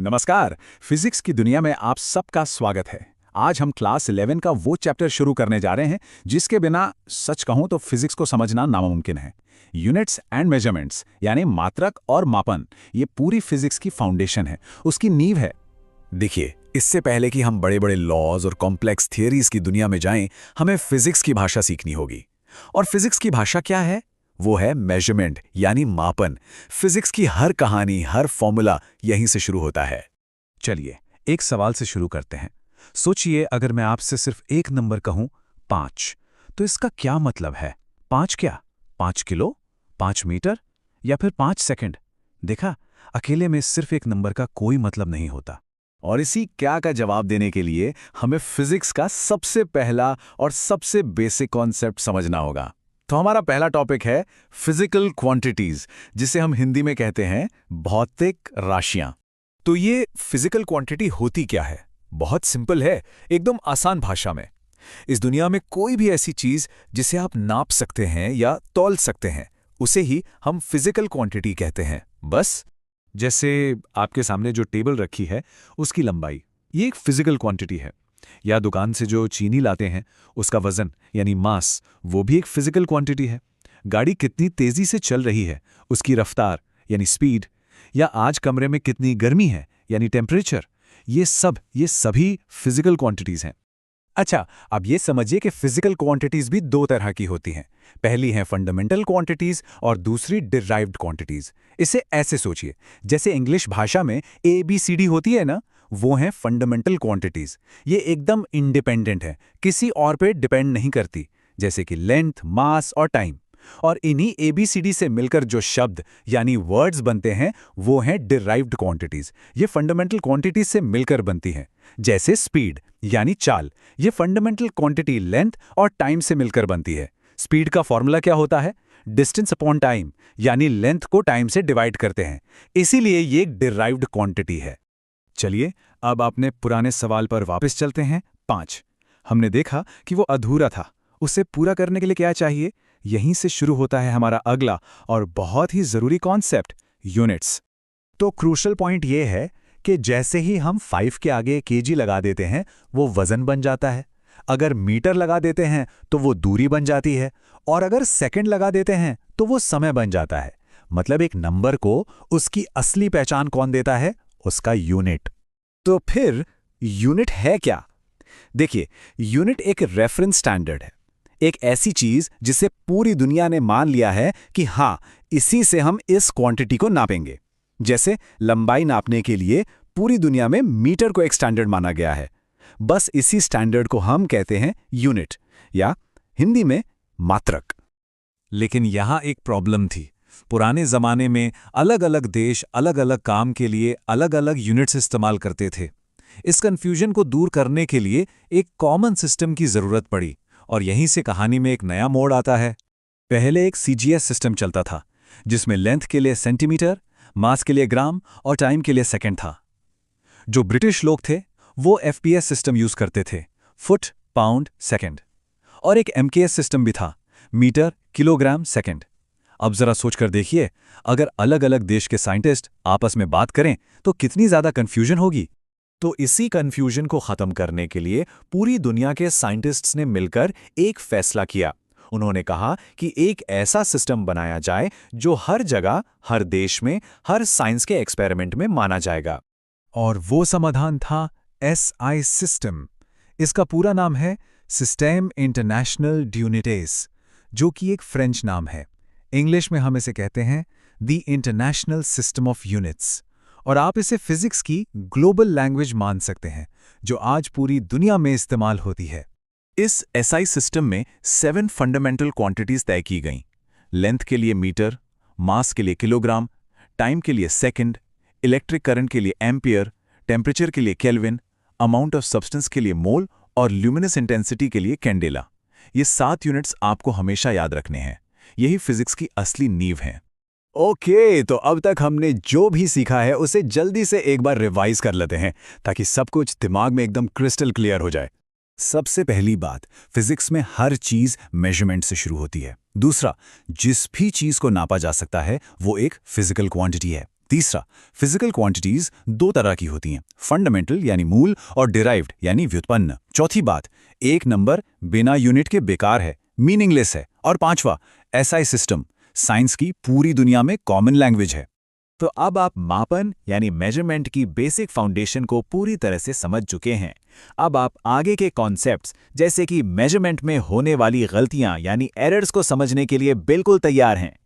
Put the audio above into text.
नमस्कार। फिजिक्स की दुनिया में आप सबका स्वागत है। आज हम क्लास 11 का वो चैप्टर शुरू करने जा रहे हैं जिसके बिना सच कहूं तो फिजिक्स को समझना नामुमकिन है। यूनिट्स एंड मेजरमेंट्स यानी मात्रक और मापन, ये पूरी फिजिक्स की फाउंडेशन है, उसकी नींव है। देखिए, इससे पहले कि हम बड़े बड़े लॉज और कॉम्प्लेक्स थियरीज की दुनिया में जाएं, हमें फिजिक्स की भाषा सीखनी होगी। और फिजिक्स की भाषा क्या है? वो है मेजरमेंट यानी मापन। फिजिक्स की हर कहानी, हर फॉर्मूला यहीं से शुरू होता है। चलिए एक सवाल से शुरू करते हैं। सोचिए, अगर मैं आपसे सिर्फ एक नंबर कहूं 5, तो इसका क्या मतलब है? 5 क्या? 5 किलो, 5 मीटर या फिर 5 सेकंड? देखा, अकेले में सिर्फ एक नंबर का कोई मतलब नहीं होता। और इसी क्या का जवाब देने के लिए हमें फिजिक्स का सबसे पहला और सबसे बेसिक कॉन्सेप्ट समझना होगा। तो हमारा पहला टॉपिक है फिजिकल क्वांटिटीज, जिसे हम हिंदी में कहते हैं भौतिक राशियां। तो ये फिजिकल क्वांटिटी होती क्या है? बहुत सिंपल है, एकदम आसान भाषा में। इस दुनिया में कोई भी ऐसी चीज जिसे आप नाप सकते हैं या तौल सकते हैं, उसे ही हम फिजिकल क्वांटिटी कहते हैं। बस जैसे आपके सामने जो टेबल रखी है, उसकी लंबाई, ये एक फिजिकल क्वांटिटी है। या दुकान से जो चीनी लाते हैं, उसका वजन यानी मास, वो भी एक फिजिकल क्वांटिटी है। गाड़ी कितनी तेजी से चल रही है, उसकी रफ्तार यानी स्पीड। या आज कमरे में कितनी गर्मी है यानी टेम्परेचर, ये सभी फिजिकल क्वांटिटीज हैं। अच्छा, अब ये समझिए कि फिजिकल क्वांटिटीज भी दो तरह की होती हैं। पहली है फंडामेंटल क्वांटिटीज और दूसरी डिराइव्ड क्वांटिटीज। इसे ऐसे सोचिए, जैसे इंग्लिश भाषा में ABCD होती है ना, वो हैं फंडामेंटल क्वांटिटीज। ये एकदम इंडिपेंडेंट है, किसी और पे डिपेंड नहीं करती, जैसे कि लेंथ, मास और टाइम। और इन्हीं ABCD से मिलकर जो शब्द यानी वर्ड्स बनते हैं, वो हैं डिराइव्ड क्वांटिटीज। ये फंडामेंटल क्वांटिटीज से मिलकर बनती हैं। जैसे स्पीड यानी चाल, ये फंडामेंटल क्वांटिटी लेंथ और टाइम से मिलकर बनती है। स्पीड का फॉर्मूला क्या होता है? डिस्टेंस अपॉन टाइम, यानी लेंथ को टाइम से डिवाइड करते हैं, इसीलिए ये एक डिराइव्ड क्वांटिटी है। चलिए अब अपने पुराने सवाल पर वापस चलते हैं। 5 हमने देखा कि वो अधूरा था। उसे पूरा करने के लिए क्या चाहिए? यहीं से शुरू होता है हमारा अगला और बहुत ही जरूरी कॉन्सेप्ट, यूनिट्स। तो क्रूशल पॉइंट ये है कि जैसे ही हम 5 के आगे केजी लगा देते हैं, वो वजन बन जाता है। अगर मीटर लगा देते हैं तो वो दूरी बन जाती है, और अगर सेकंड लगा देते हैं तो वो समय बन जाता है। मतलब एक नंबर को उसकी असली पहचान कौन देता है? उसका यूनिट। तो फिर यूनिट है क्या? देखिए, यूनिट एक रेफरेंस स्टैंडर्ड है, एक ऐसी चीज जिसे पूरी दुनिया ने मान लिया है कि हाँ, इसी से हम इस क्वांटिटी को नापेंगे। जैसे लंबाई नापने के लिए पूरी दुनिया में मीटर को एक स्टैंडर्ड माना गया है। बस इसी स्टैंडर्ड को हम कहते हैं यूनिट, या हिंदी में मात्रक। लेकिन यहाँ एक प्रॉब्लम थी। पुराने जमाने में अलग अलग देश अलग अलग काम के लिए अलग अलग यूनिट्स इस्तेमाल करते थे। इस कंफ्यूजन को दूर करने के लिए एक कॉमन सिस्टम की जरूरत पड़ी, और यहीं से कहानी में एक नया मोड़ आता है। पहले एक CGS सिस्टम चलता था, जिसमें लेंथ के लिए सेंटीमीटर, मास के लिए ग्राम और टाइम के लिए सेकंड था। जो ब्रिटिश लोग थे वो FPS सिस्टम यूज करते थे, फुट, पाउंड, सेकंड। और एक MKS सिस्टम भी था, मीटर, किलोग्राम, सेकंड। अब जरा सोचकर देखिए, अगर अलग अलग देश के साइंटिस्ट आपस में बात करें तो कितनी ज्यादा कंफ्यूजन होगी। तो इसी कंफ्यूजन को खत्म करने के लिए पूरी दुनिया के साइंटिस्ट्स ने मिलकर एक फैसला किया। उन्होंने कहा कि एक ऐसा सिस्टम बनाया जाए जो हर जगह, हर देश में, हर साइंस के एक्सपेरिमेंट में माना जाएगा। और वो समाधान था SI सिस्टम। इसका पूरा नाम है सिस्टेम इंटरनेशनल ड्यूनिटेस, जो कि एक फ्रेंच नाम है। इंग्लिश में हम इसे कहते हैं the international system of units. और आप इसे फिजिक्स की ग्लोबल लैंग्वेज मान सकते हैं, जो आज पूरी दुनिया में इस्तेमाल होती है। इस SI सिस्टम में 7 फंडामेंटल क्वांटिटीज तय की गईं। लेंथ के लिए मीटर, मास के लिए किलोग्राम, टाइम के लिए सेकंड, इलेक्ट्रिक करंट के लिए एम्पियर, टेम्परेचर के लिए केल्विन, अमाउंट ऑफ सब्सटेंस के लिए मोल और ल्यूमिनस इंटेंसिटी के लिए कैंडेला। ये 7 यूनिट्स आपको हमेशा याद रखने हैं। यही फिजिक्स की असली नींव है। ओके, तो अब तक हमने जो भी सीखा है उसे जल्दी से एक बार रिवाइज कर लेते हैं, ताकि सब कुछ दिमाग में एकदम क्रिस्टल क्लियर हो जाए। सबसे पहली बात, फिजिक्स में हर चीज मेजरमेंट से शुरू होती है। दूसरा, जिस भी चीज को नापा जा सकता है वो एक फिजिकल क्वांटिटी है। तीसरा, फिजिकल क्वांटिटीज दो तरह की होती हैं, फंडामेंटल यानी मूल और डिराइव्ड यानी व्युत्पन्न। चौथी बात, एक नंबर बिना यूनिट के बेकार है, मीनिंगलेस है। और पांचवा, एसआई सिस्टम साइंस की पूरी दुनिया में कॉमन लैंग्वेज है। तो अब आप मापन यानी मेजरमेंट की बेसिक फाउंडेशन को पूरी तरह से समझ चुके हैं। अब आप आगे के कॉन्सेप्ट्स जैसे कि मेजरमेंट में होने वाली गलतियां यानी एरर्स को समझने के लिए बिल्कुल तैयार हैं।